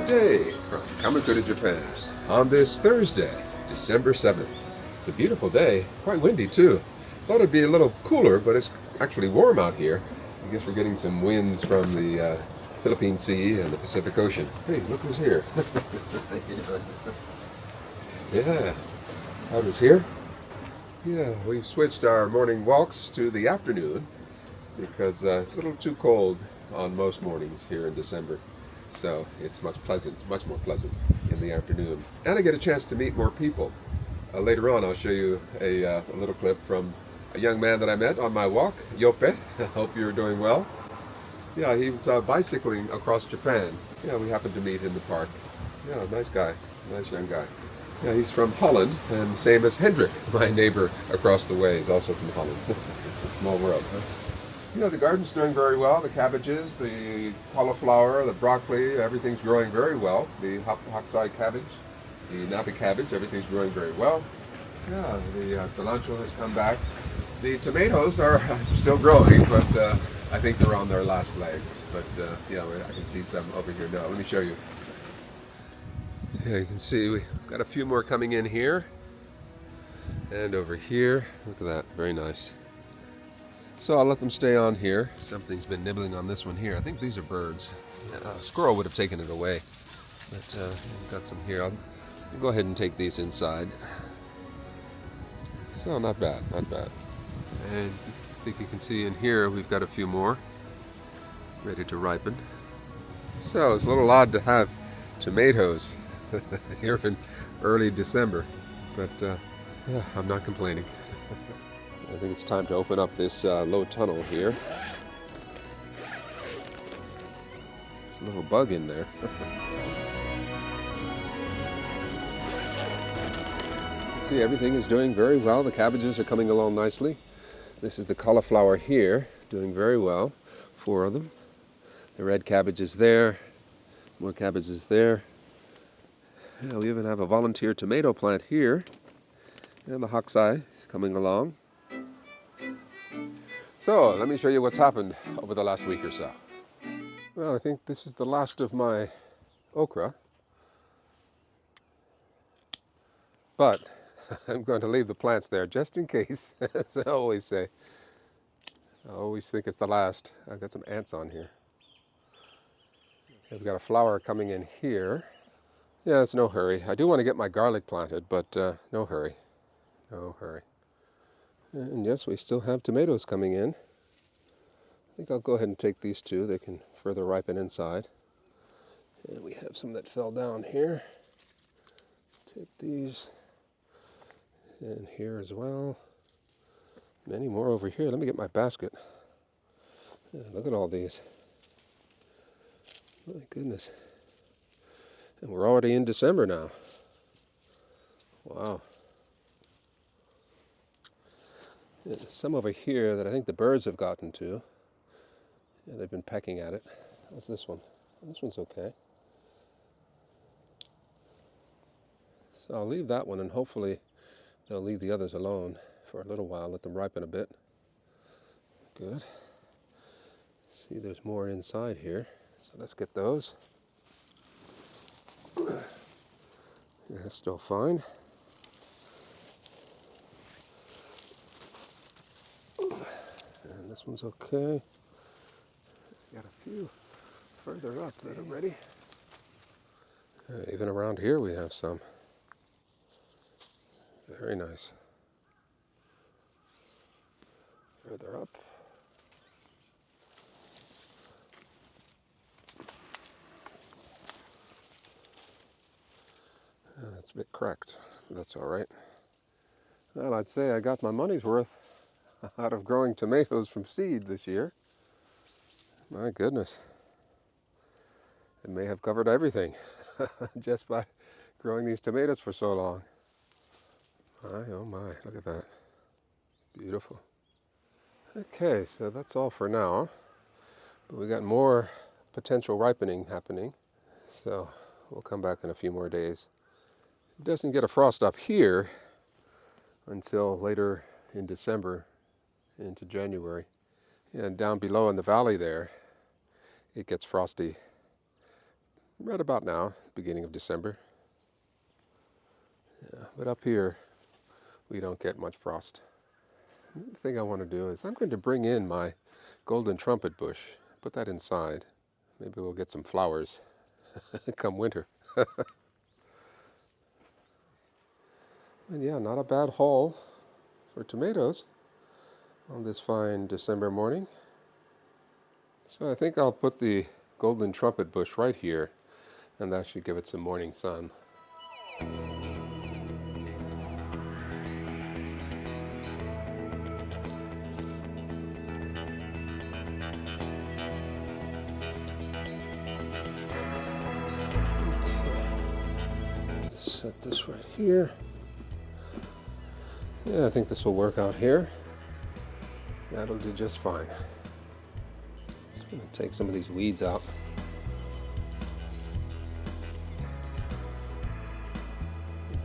Good day from Kamakura, Japan on this Thursday, December 7th. It's a beautiful day, quite windy too. Thought it'd be a little cooler, but it's actually warm out here. I guess we're getting some winds from the Philippine Sea and the Pacific Ocean. Hey, look who's here. Yeah, Haru's here. Yeah, we've switched our morning walks to the afternoon because it's a little too cold on most mornings here in December. So it's much more pleasant in the afternoon. And I get a chance to meet more people. Later on I'll show you a little clip from a young man that I met on my walk, Yope. I hope you're doing well. Yeah, he was bicycling across Japan. Yeah, we happened to meet in the park. Yeah, nice guy, nice young guy. Yeah, he's from Holland, and same as Hendrik, my neighbor across the way, is also from Holland. Small world, huh? You know, the garden's doing very well. The cabbages, the cauliflower, the broccoli, everything's growing very well. The hokusai cabbage, the nabe cabbage, everything's growing very well. Yeah, the cilantro has come back. The tomatoes are still growing, but I think they're on their last leg. But yeah, I can see some over here now. Let me show you. Yeah, you can see we've got a few more coming in here. And over here. Look at that. Very nice. So I'll let them stay on here. Something's been nibbling on this one here. I think these are birds. A squirrel would have taken it away. But we've got some here. I'll go ahead and take these inside. So not bad, not bad. And I think you can see in here we've got a few more ready to ripen. So it's a little odd to have tomatoes here in early December. But yeah, I'm not complaining. I think it's time to open up this low tunnel here. There's a little bug in there. See, everything is doing very well. The cabbages are coming along nicely. This is the cauliflower here, doing very well. 4 of them. The red cabbage is there. More cabbages there. Yeah, we even have a volunteer tomato plant here. And the hokusai is coming along. So, let me show you what's happened over the last week or so. Well, I think this is the last of my okra. But I'm going to leave the plants there just in case, as I always say. I always think it's the last. I've got some ants on here. Okay, we've got a flower coming in here. Yeah, it's no hurry. I do want to get my garlic planted, but no hurry. No hurry. And yes, we still have tomatoes coming in. I think I'll go ahead and take these two. They can further ripen inside. And we have some that fell down here. Take these. And here as well. Many more over here. Let me get my basket. Yeah, look at all these. My goodness. And we're already in December now. Wow. There's some over here that I think the birds have gotten to. Yeah, they've been pecking at it. How's this one? This one's okay. So I'll leave that one, and hopefully they'll leave the others alone for a little while, let them ripen a bit. Good. See, there's more inside here. So let's get those. Yeah, it's still fine. And this one's okay. Got a few further up that are ready. Even around here we have some. Very nice. Further up. It's a bit cracked, but that's all right. Well, I'd say I got my money's worth out of growing tomatoes from seed this year. My goodness. It may have covered everything just by growing these tomatoes for so long. Oh my, look at that. Beautiful. Okay, so that's all for now. But we got more potential ripening happening. So we'll come back in a few more days. It doesn't get a frost up here until later in December into January. And down below in the valley there, it gets frosty right about now, beginning of December. Yeah, but up here, we don't get much frost. The thing I want to do is I'm going to bring in my golden trumpet bush, put that inside. Maybe we'll get some flowers come winter. And yeah, not a bad haul for tomatoes on this fine December morning. So I think I'll put the golden trumpet bush right here, and that should give it some morning sun. Set this right here. Yeah, I think this will work out here. That'll do just fine. Just gonna take some of these weeds out.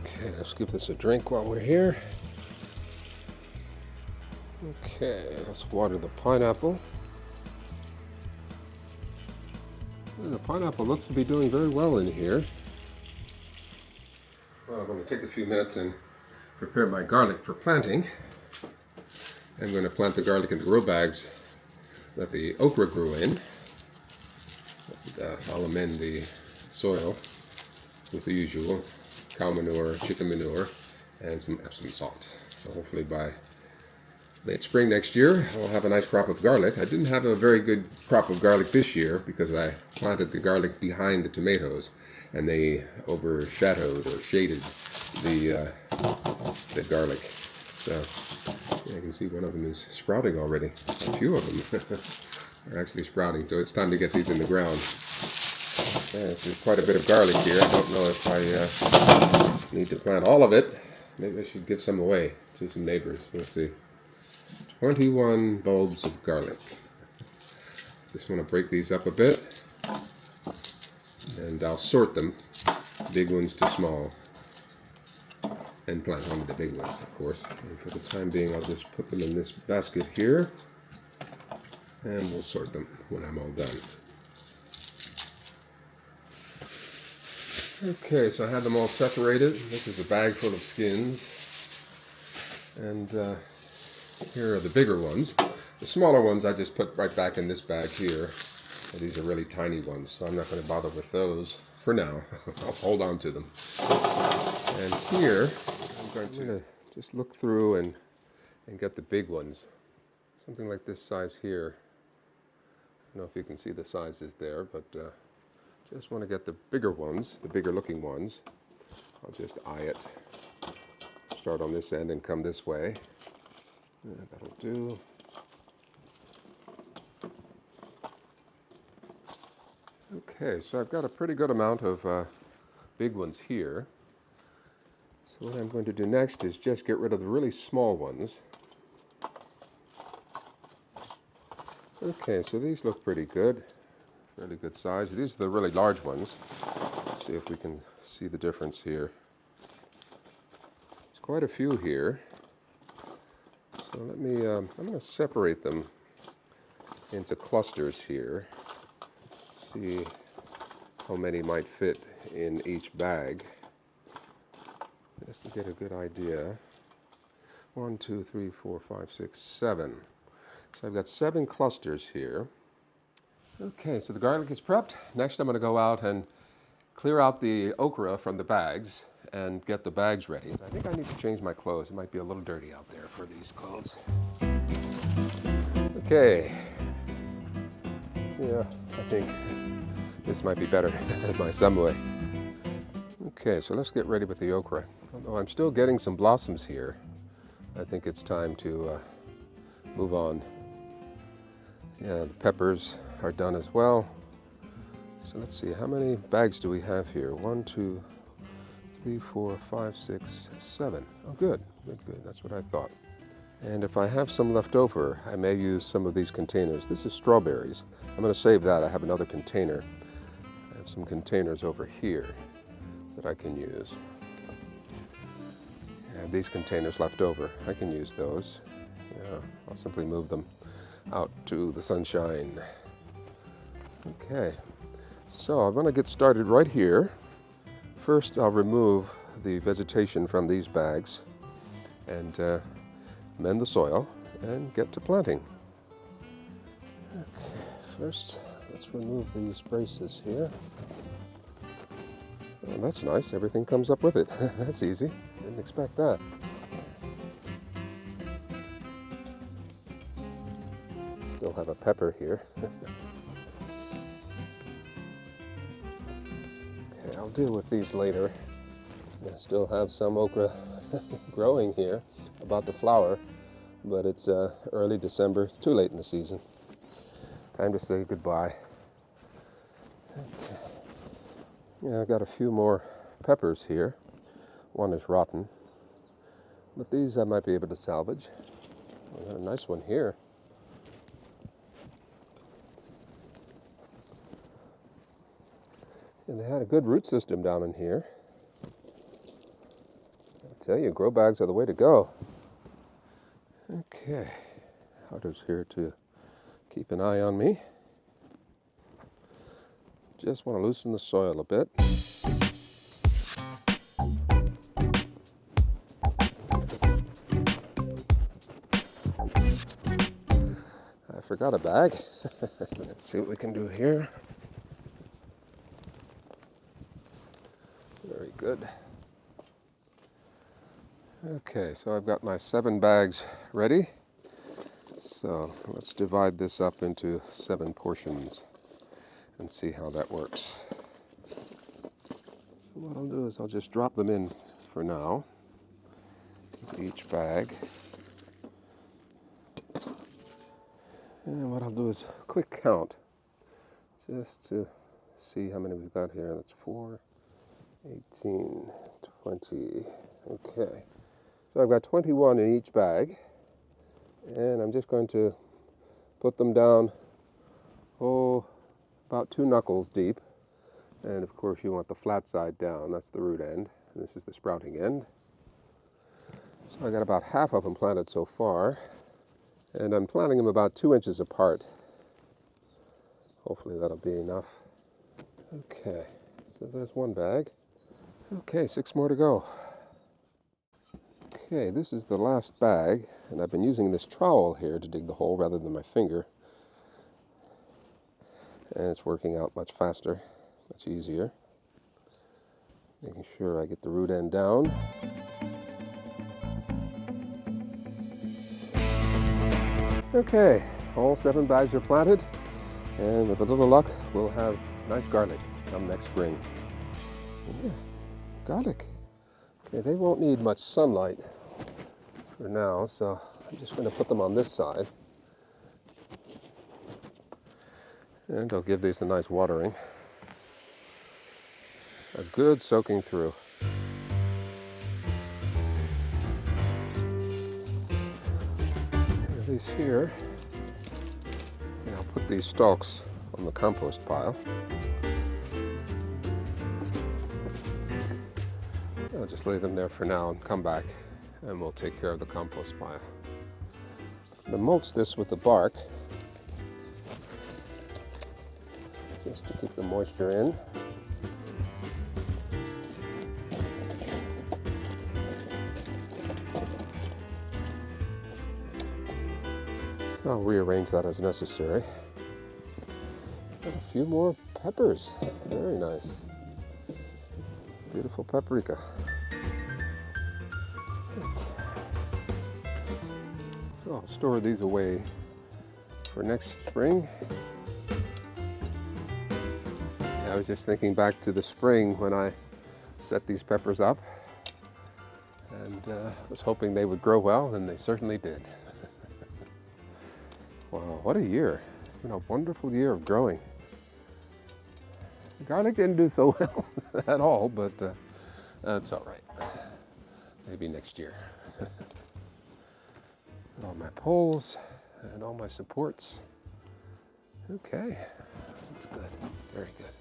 Okay, let's give this a drink while we're here. Okay, let's water the pineapple. Well, the pineapple looks to be doing very well in here. Well, I'm going to take a few minutes and prepare my garlic for planting. I'm going to plant the garlic in the grow bags that the okra grew in. And, I'll amend the soil with the usual cow manure, chicken manure, and some Epsom salt. So hopefully by late spring next year, I'll have a nice crop of garlic. I didn't have a very good crop of garlic this year because I planted the garlic behind the tomatoes, and they overshadowed or shaded the garlic. So yeah, you can see one of them is sprouting already. A few of them are actually sprouting, so it's time to get these in the ground. Yeah, this is quite a bit of garlic here. I don't know if I need to plant all of it. Maybe I should give some away to some neighbors. We'll see. 21 bulbs of garlic. Just want to break these up a bit, and I'll sort them, big ones to small, and plant only the big ones, of course. And for the time being, I'll just put them in this basket here, and we'll sort them when I'm all done. Okay, so I have them all separated. This is a bag full of skins, and here are the bigger ones. The smaller ones I just put right back in this bag here. And these are really tiny ones, so I'm not going to bother with those for now. I'll hold on to them. And here, I'm going to just look through and get the big ones. Something like this size here. I don't know if you can see the sizes there, but just want to get the bigger ones, the bigger looking ones. I'll just eye it. Start on this end and come this way. Yeah, that'll do. Okay, so I've got a pretty good amount of big ones here. So what I'm going to do next is just get rid of the really small ones. Okay, so these look pretty good. Really good size. These are the really large ones. Let's see if we can see the difference here. There's quite a few here. So let me, I'm going to separate them into clusters here. See how many might fit in each bag. Just to get a good idea. 1, 2, 3, 4, 5, 6, 7. So I've got 7 clusters here. Okay, so the garlic is prepped. Next I'm going to go out and clear out the okra from the bags and get the bags ready. I think I need to change my clothes. It might be a little dirty out there for these clothes. Okay. Yeah, I think this might be better than my Samue. Okay, so let's get ready with the okra. Although I'm still getting some blossoms here, I think it's time to move on. Yeah, the peppers are done as well. So let's see, how many bags do we have here? 1, 2, 3, 4, 5, 6, 7. Oh, good, good, good. That's what I thought. And if I have some left over, I may use some of these containers. This is strawberries. I'm going to save that. I have another container. I have some containers over here that I can use. I have these containers left over. I can use those. Yeah, I'll simply move them out to the sunshine. Okay, So I'm going to get started right here. First, I'll remove the vegetation from these bags and mend the soil and get to planting. Okay, first, let's remove these braces here. Oh, that's nice. Everything comes up with it. That's easy. Didn't expect that. Still have a pepper here. Okay, I'll deal with these later. I still have some okra growing here, about to flower, but it's early December. It's too late in the season. Time to say goodbye. Okay. Yeah, I got a few more peppers here. One is rotten, but these I might be able to salvage. I got a nice one here. And they had a good root system down in here. I tell you, grow bags are the way to go. Okay, Haru's here to keep an eye on me. Just want to loosen the soil a bit. I forgot a bag. Let's see what we can do here. Very good. Okay, so I've got my 7 bags ready. So let's divide this up into 7 portions and see how that works. So what I'll do is I'll just drop them in for now into each bag. And what I'll do is a quick count just to see how many we've got here. That's 4, 18, 20. Okay. So I've got 21 in each bag. And I'm just going to put them down, about 2 knuckles deep. And of course you want the flat side down. That's the root end. And this is the sprouting end. So I got about half of them planted so far. And I'm planting them about 2 inches apart. Hopefully that'll be enough. Okay, so there's one bag. Okay, 6 more to go. Okay, this is the last bag, and I've been using this trowel here to dig the hole rather than my finger. And it's working out much faster, much easier. Making sure I get the root end down. Okay, all 7 bags are planted, and with a little luck, we'll have nice garlic come next spring. Yeah, garlic. Okay, they won't need much sunlight for now, so I'm just going to put them on this side. And I'll give these a nice watering. A good soaking through. These here, and I'll put these stalks on the compost pile. I'll just leave them there for now and come back and we'll take care of the compost pile. I'm going to mulch this with the bark just to keep the moisture in. I'll rearrange that as necessary. Got a few more peppers. Very nice. Beautiful paprika. So I'll store these away for next spring. I was just thinking back to the spring when I set these peppers up and was hoping they would grow well, and they certainly did. Wow, what a year. It's been a wonderful year of growing. The garlic didn't do so well at all, but that's all right. Maybe next year. All my poles and all my supports. Okay, that's good. Very good.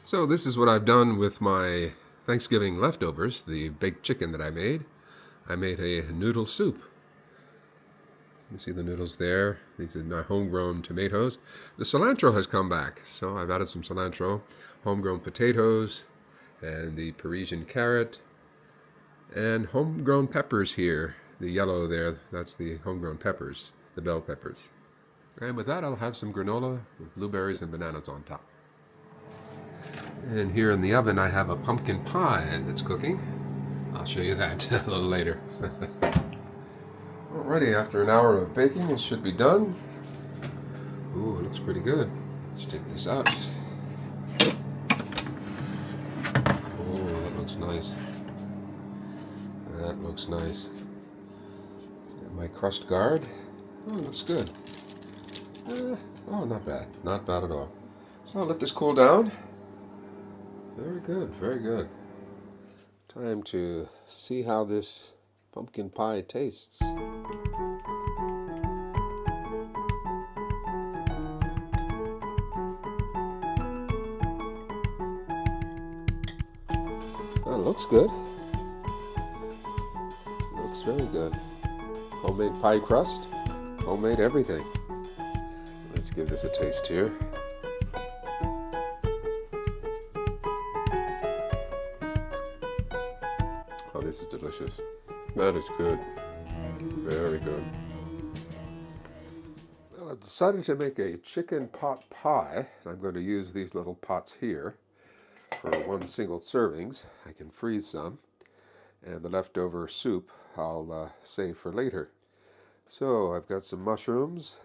So this is what I've done with my Thanksgiving leftovers, the baked chicken that I made. I made a noodle soup. You see the noodles there. These are my homegrown tomatoes. The cilantro has come back, so I've added some cilantro, homegrown potatoes, and the Parisian carrot, and homegrown peppers here. The yellow there, that's the homegrown peppers, the bell peppers. And with that, I'll have some granola with blueberries and bananas on top. And here in the oven, I have a pumpkin pie that's cooking. I'll show you that a little later. Alrighty, after an hour of baking, it should be done. Ooh, it looks pretty good. Let's take this out. Oh, that looks nice. That looks nice. And my crust guard. Oh, it looks good. Oh, not bad. Not bad at all. So I'll let this cool down. Very good, very good. Time to see how this pumpkin pie tastes. That looks good. Looks very good. Homemade pie crust, homemade everything. Let's give this a taste here. Oh, this is delicious. That is good. Very good. Well, I've decided to make a chicken pot pie. I'm going to use these little pots here for one single servings. I can freeze some. And the leftover soup I'll save for later. So I've got some mushrooms.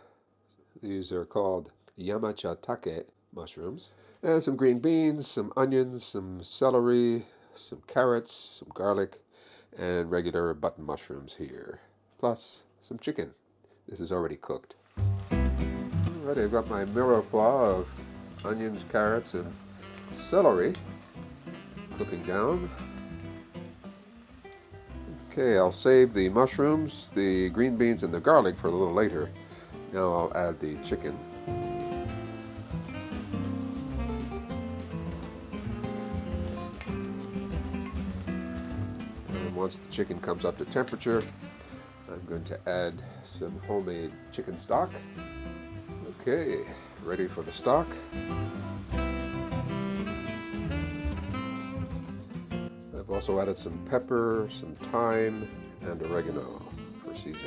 These are called yamachatake mushrooms. And some green beans, some onions, some celery, some carrots, some garlic, and regular button mushrooms here. Plus some chicken. This is already cooked. Alright, I've got my mirepoix of onions, carrots, and celery cooking down. Okay, I'll save the mushrooms, the green beans, and the garlic for a little later. Now I'll add the chicken. And once the chicken comes up to temperature, I'm going to add some homemade chicken stock. Okay, ready for the stock. I've also added some pepper, some thyme, and oregano for seasonings.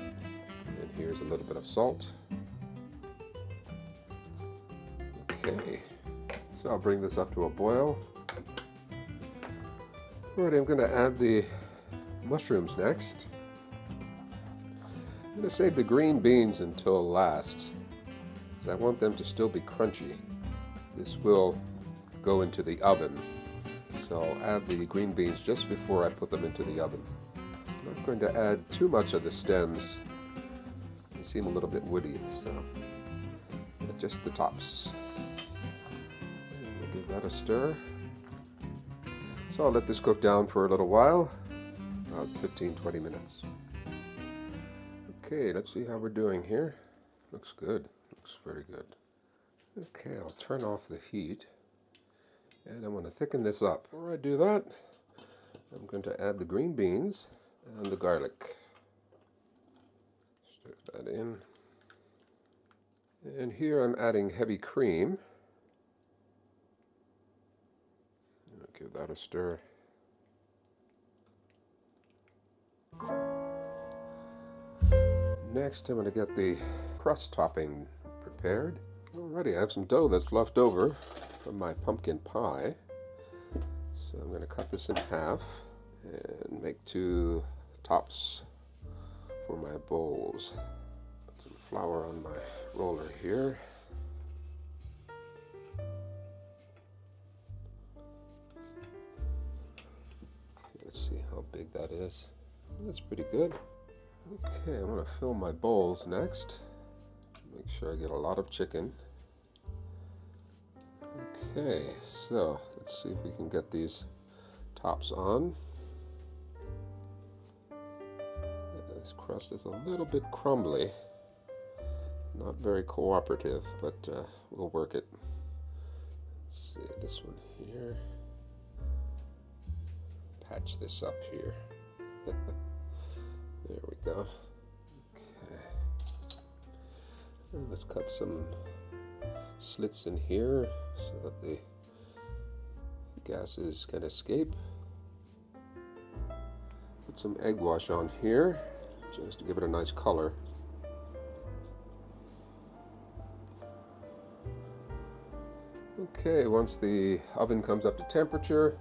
And here's a little bit of salt. Okay, so I'll bring this up to a boil. Alright, I'm going to add the mushrooms next. I'm going to save the green beans until last, because I want them to still be crunchy. This will go into the oven, so I'll add the green beans just before I put them into the oven. I'm not going to add too much of the stems. They seem a little bit woody, so just the tops. And we'll give that a stir. So I'll let this cook down for a little while, about 15-20 minutes. Okay, let's see how we're doing here. Looks good. Looks very good. Okay, I'll turn off the heat. And I'm going to thicken this up. Before I do that, I'm going to add the green beans and the garlic. Stir that in. And here I'm adding heavy cream. I'll give that a stir. Next, I'm going to get the crust topping prepared. Alrighty, I have some dough that's left over from my pumpkin pie. So I'm going to cut this in half and make 2 tops for my bowls. Put some flour on my roller here. Let's see how big that is. That's pretty good. Okay, I'm going to fill my bowls next. Make sure I get a lot of chicken. Okay, so let's see if we can get these tops on. This crust is a little bit crumbly. Not very cooperative, but we'll work it. Let's see, this one here. Patch this up here. There we go. Okay. And let's cut some slits in here so that the gases can escape. Put some egg wash on here just to give it a nice color. Okay, once the oven comes up to temperature,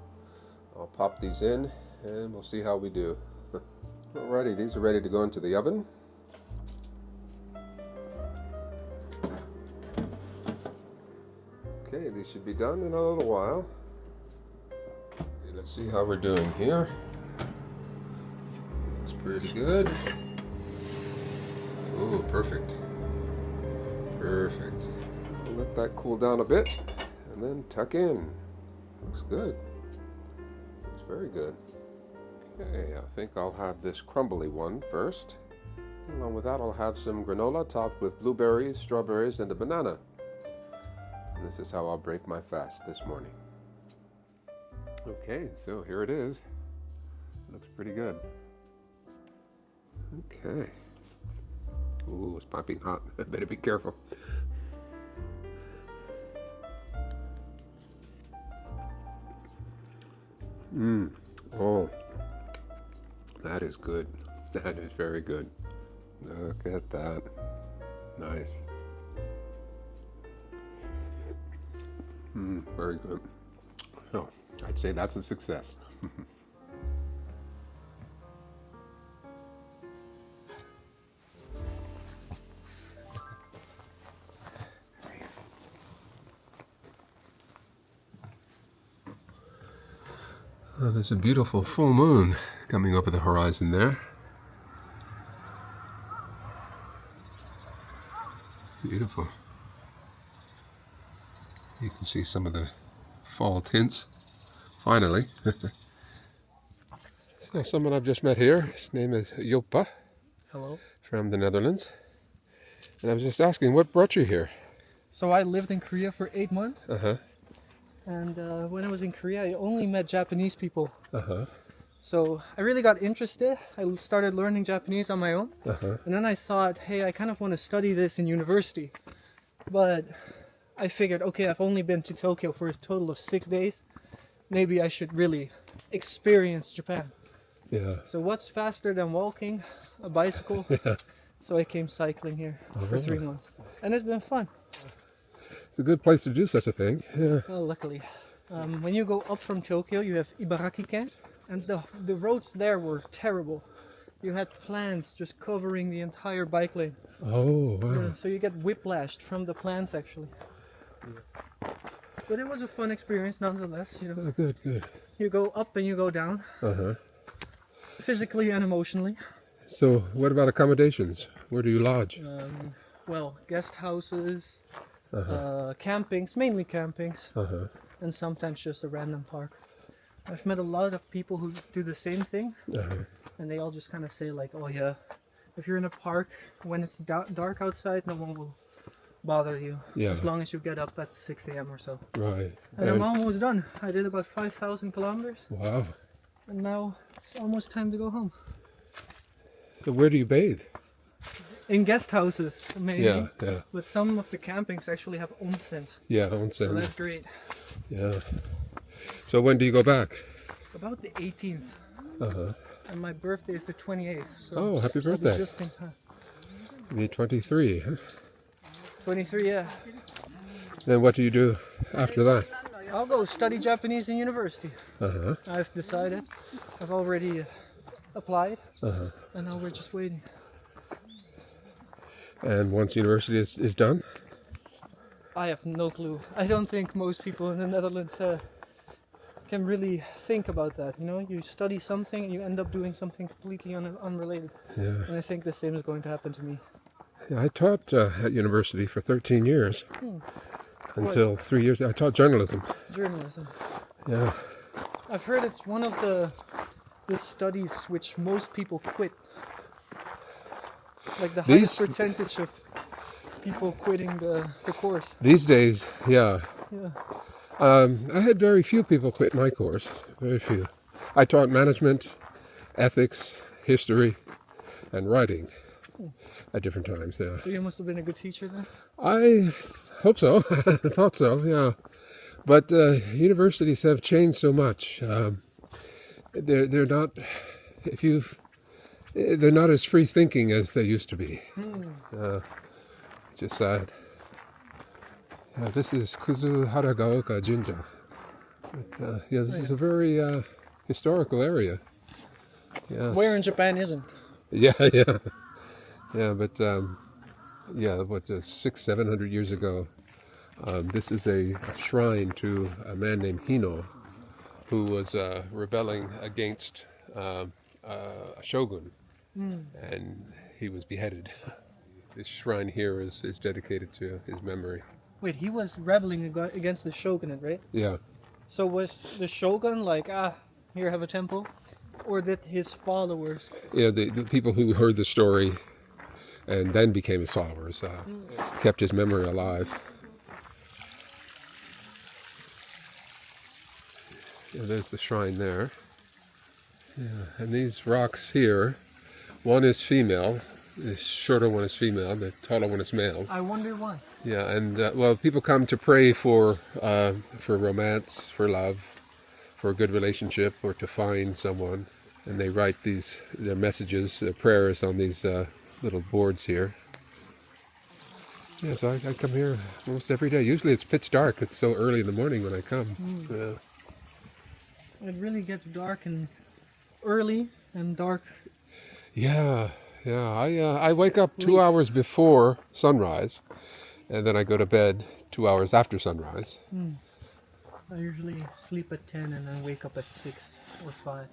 I'll pop these in and we'll see how we do. Alrighty, these are ready to go into the oven. Okay, these should be done in a little while. Okay, let's see how we're doing here. It's pretty good. Oh, perfect. Perfect. I'll let that cool down a bit and then tuck in. Looks good. Looks very good. Okay, I think I'll have this crumbly one first. Along with that, I'll have some granola topped with blueberries, strawberries, and a banana. And this is how I'll break my fast this morning. Okay, so here it is. Looks pretty good. Okay. Ooh, it's piping hot. I better be careful. Oh, that is good. That is very good. Look at that. Nice. Very good. So, I'd say that's a success. Oh, there's a beautiful full moon coming over the horizon there. Beautiful. You can see some of the fall tints, finally. So someone I've just met here, his name is Joppa. Hello. From the Netherlands. And I was just asking, what brought you here? So I lived in Korea for 8 months. Uh-huh. And when I was in Korea, I only met Japanese people. Uh-huh. So I really got interested. I started learning Japanese on my own. Uh-huh. And then I thought, hey, I kind of want to study this in university. But I figured, okay, I've only been to Tokyo for a total of 6 days. Maybe I should really experience Japan. Yeah. So what's faster than walking? A bicycle. Yeah. So I came cycling here for 3 months. And it's been fun. It's a good place to do such a thing. Yeah. Well, luckily. When you go up from Tokyo, you have Ibaraki-ken. And the roads there were terrible. You had plants just covering the entire bike lane. Oh, wow. Yeah, so you get whiplashed from the plants, actually. But it was a fun experience nonetheless, you know. Oh, good, good. You go up and you go down. Uh-huh. Physically and emotionally. So, what about accommodations? Where do you lodge? Well, guest houses, campings, mainly campings, and sometimes just a random park. I've met a lot of people who do the same thing, and they all just kind of say like, oh yeah, if you're in a park, when it's dark outside, no one will bother you, as long as you get up at 6 a.m. or so. Right. And I'm almost done. I did about 5,000 kilometers. Wow. And now it's almost time to go home. So where do you bathe? In guest houses, mainly. Yeah, yeah. But some of the campings actually have onsens. Yeah, So onsen. that's great. Yeah. So when do you go back? About the 18th. Uh-huh. And my birthday is the 28th. So Oh, happy I'll be birthday. just in time. You're 23, huh? 23, yeah. Then what do you do after that? I'll go study Japanese in university. Uh-huh. I've decided. I've already applied. Uh-huh. And now we're just waiting. And once university is done? I have no clue. I don't think most people in the Netherlands can really think about that. You know, you study something and you end up doing something completely unrelated. Yeah. And I think the same is going to happen to me. Yeah, I taught at university for 13 years. Until 3 years. I taught journalism. Journalism. Yeah. I've heard it's one of the studies which most people quit. Like the highest percentage of people quitting the course. These days, yeah. Yeah. I had very few people quit my course. Very few. I taught management, ethics, history, and writing at different times. Yeah. So you must have been a good teacher then? I hope so. I thought so, yeah. But universities have changed so much. They're not, they're not as free thinking as they used to be. Just sad. Yeah, this is Kuzu Haragaoka Jinja. But, yeah, this is a very historical area. Yeah. Where in Japan isn't? Yeah. Yeah, but yeah, what, 600-700 years ago, this is a shrine to a man named Hino, who was rebelling against a shogun, and he was beheaded. This shrine here is dedicated to his memory. Wait, he was rebelling against the shogunate, right? Yeah. So was the shogun like, here, have a temple? Or did his followers? Yeah, the people who heard the story and then became his followers kept his memory alive. Yeah, there's the shrine there. Yeah, and these rocks here, one is female, the shorter one is female, the taller one is male. I wonder why. Yeah, and well, people come to pray for romance, for love, for a good relationship, or to find someone, and they write their messages, their prayers on these little boards here. Yeah, so I come here almost every day. Usually it's pitch dark. It's so early in the morning when I come. It really gets dark and early and dark. Yeah. I wake up 2 hours before sunrise, and then I go to bed 2 hours after sunrise. I usually sleep at 10 and then wake up at 6 or 5.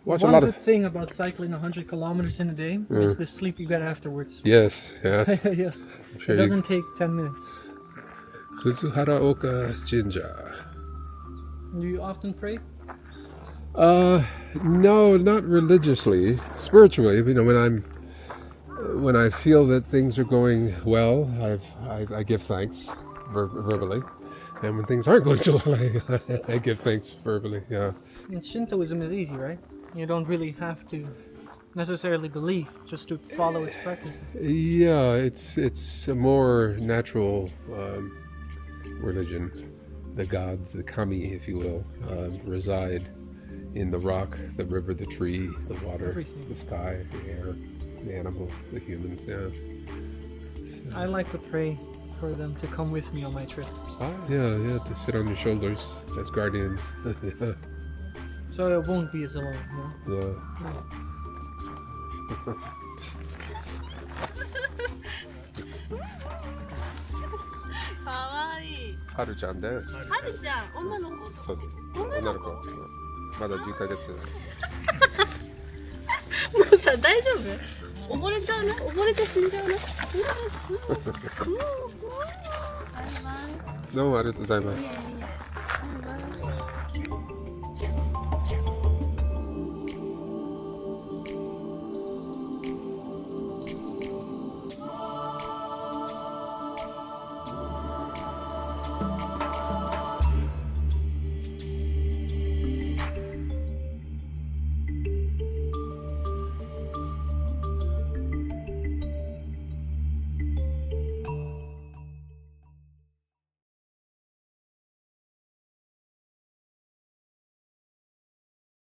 Watch One a lot good thing about cycling 100 kilometers in a day is the sleep you get afterwards. Yes. Yeah. Sure It doesn't take 10 minutes. Kuzuharaoka Jinja. Do you often pray? No, not religiously. Spiritually, you know, when I feel that things are going well, I give thanks verbally, and when things aren't going so well, I give thanks verbally. Yeah. And Shintoism is easy, right? You don't really have to necessarily believe, just to follow its practice. Yeah, it's a more natural religion. The gods, the kami, if you will, reside in the rock, the river, the tree, the water, Everything. the sky, the air, the animals, the humans. Yeah. I like to pray for them to come with me on my trip. Yeah, to sit on your shoulders as guardians. So I won't be as alone, you know? Yeah. Haru-chan です。はるちゃん、女の子。そうです。女の子。まだ10ヶ月。もうさ、大丈夫？溺れちゃうね。溺れて死んじゃうね。どうもありがとうございます。